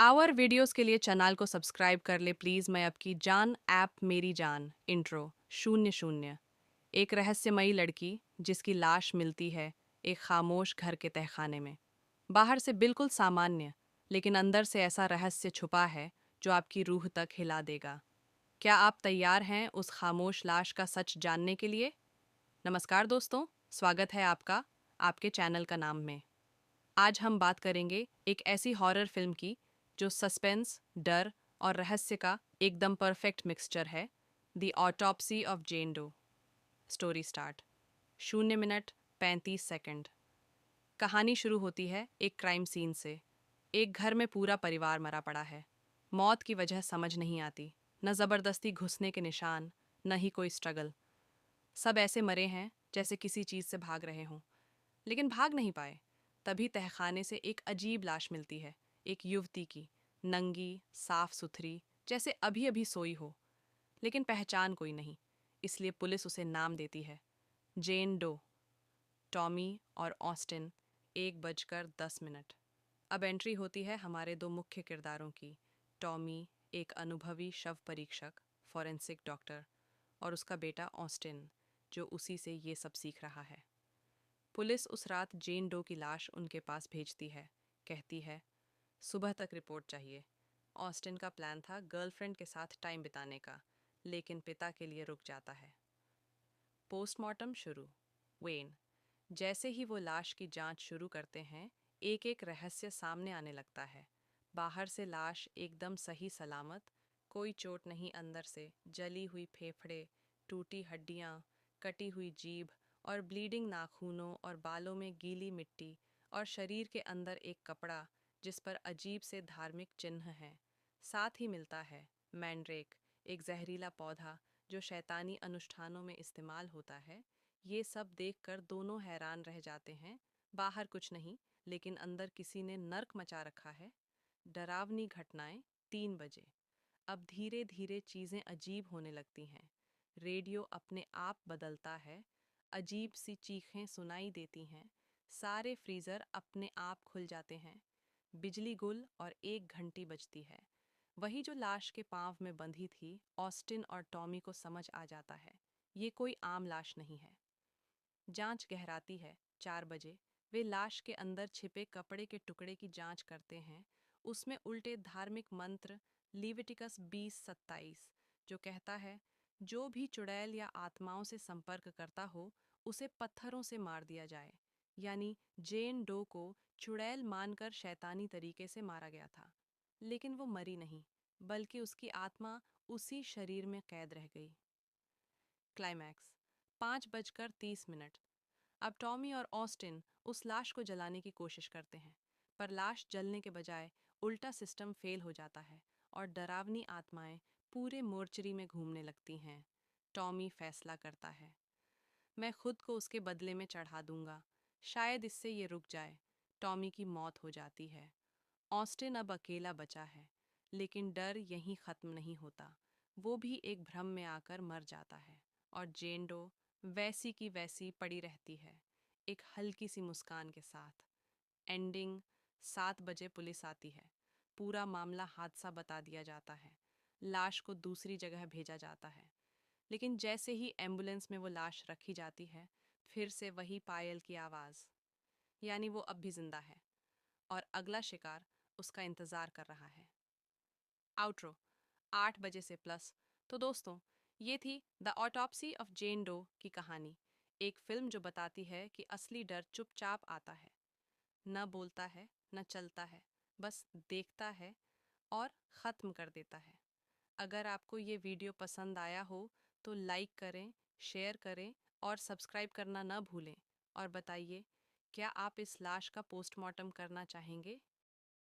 Our videos के लिए channel को सब्सक्राइब कर ले प्लीज़। मैं आपकी जान ऐप मेरी जान इंट्रो 00। एक रहस्यमयी लड़की जिसकी लाश मिलती है एक खामोश घर के तहखाने में। बाहर से बिल्कुल सामान्य, लेकिन अंदर से ऐसा रहस्य छुपा है जो आपकी रूह तक हिला देगा। क्या आप तैयार हैं उस खामोश लाश का सच जानने के लिए? नमस्कार दोस्तों, स्वागत है आपका आपके चैनल का नाम में। आज हम बात करेंगे एक ऐसी हॉरर फिल्म की जो सस्पेंस, डर और रहस्य का एकदम परफेक्ट मिक्सचर है। The autopsy of Jane Doe. Story start 0 minute 35 second. कहानी शुरू होती है एक क्राइम सीन से। एक घर में पूरा परिवार मरा पड़ा है। मौत की वजह समझ नहीं आती, न ज़बरदस्ती घुसने के निशान, न ही कोई स्ट्रगल। सब ऐसे मरे हैं जैसे किसी चीज़ से भाग रहे हों, लेकिन भाग नहीं पाए। तभी तहखाने से एक अजीब लाश मिलती है, एक युवती की, नंगी, साफ सुथरी, जैसे अभी अभी सोई हो। लेकिन पहचान कोई नहीं, इसलिए पुलिस उसे नाम देती है, जेन डो। टॉमी और ऑस्टिन। 1:10। अब एंट्री होती है हमारे दो मुख्य किरदारों की। टॉमी, एक अनुभवी शव परीक्षक, फॉरेंसिक डॉक्टर, और उसका बेटा ऑस्टिन, जो उसी से ये सब सीख रहा है। पुलिस उस रात जेन डो की लाश उनके पास भेजती है। कहती है, सुबह तक रिपोर्ट चाहिए। ऑस्टिन का प्लान था गर्लफ्रेंड के साथ टाइम बिताने का, लेकिन पिता के लिए रुक जाता है। पोस्टमार्टम शुरू। वेन। जैसे ही वो लाश की जांच शुरू करते हैं, एक एक रहस्य सामने आने लगता है। बाहर से लाश एकदम सही सलामत, कोई चोट नहीं। अंदर से जली हुई फेफड़े, टूटी हड्डियाँ, कटी हुई जीभ और ब्लीडिंग नाखूनों और बालों में गीली मिट्टी, और शरीर के अंदर एक कपड़ा जिस पर अजीब से धार्मिक चिन्ह हैं। साथ ही मिलता है मैंड्रेक, एक जहरीला पौधा जो शैतानी अनुष्ठानों में इस्तेमाल होता है। ये सब देखकर दोनों हैरान रह जाते हैं। बाहर कुछ नहीं, लेकिन अंदर किसी ने नर्क मचा रखा है। डरावनी घटनाएं। 3 बजे। अब धीरे धीरे चीज़ें अजीब होने लगती हैं। रेडियो अपने आप बदलता है। अजीब सी चीखें सुनाई देती हैं। सारे फ्रीज़र अपने आप खुल जाते हैं। बिजली गुल और एक घंटी बजती है। वही जो लाश के पाँव में बंधी थी। ऑस्टिन और टॉमी को समझ आ जाता है, ये कोई आम लाश नहीं है। जांच गहराती है। 4 बजे वे लाश के अंदर छिपे कपड़े के टुकड़े की जांच करते हैं। उसमें उल्टे धार्मिक मंत्र, लीविटिकस 20:27, जो कहता है, जो भी चुड़ैल या आत्माओं से संपर्क करता हो उसे पत्थरों से मार दिया जाए। यानी जेन डो को चुड़ैल मानकर शैतानी तरीके से मारा गया था। लेकिन वो मरी नहीं, बल्कि उसकी आत्मा उसी शरीर में कैद रह गई। क्लाइमैक्स। 5:30। अब टॉमी और ऑस्टिन उस लाश को जलाने की कोशिश करते हैं, पर लाश जलने के बजाय उल्टा सिस्टम फेल हो जाता है और डरावनी आत्माएं पूरे मोर्चरी में घूमने लगती हैं। टॉमी फैसला करता है, मैं खुद को उसके बदले में चढ़ा दूंगा, शायद इससे ये रुक जाए। टॉमी की मौत हो जाती है। ऑस्टिन अब अकेला बचा है, लेकिन डर यहीं ख़त्म नहीं होता। वो भी एक भ्रम में आकर मर जाता है, और जेन डो वैसी की वैसी पड़ी रहती है, एक हल्की सी मुस्कान के साथ। एंडिंग। 7 बजे पुलिस आती है। पूरा मामला हादसा बता दिया जाता है। लाश को दूसरी जगह भेजा जाता है, लेकिन जैसे ही एम्बुलेंस में वो लाश रखी जाती है, फिर से वही पायल की आवाज़, यानी वो अब भी जिंदा है और अगला शिकार उसका इंतज़ार कर रहा है। आउट्रो। 8 बजे से प्लस। तो दोस्तों, ये थी the autopsy of Jane Doe की कहानी। एक फिल्म जो बताती है कि असली डर चुपचाप आता है, न बोलता है, न चलता है, बस देखता है और ख़त्म कर देता है। अगर आपको ये वीडियो पसंद आया हो तो लाइक करें, शेयर करें और सब्सक्राइब करना न भूलें। और बताइए, क्या आप इस लाश का पोस्टमार्टम करना चाहेंगे?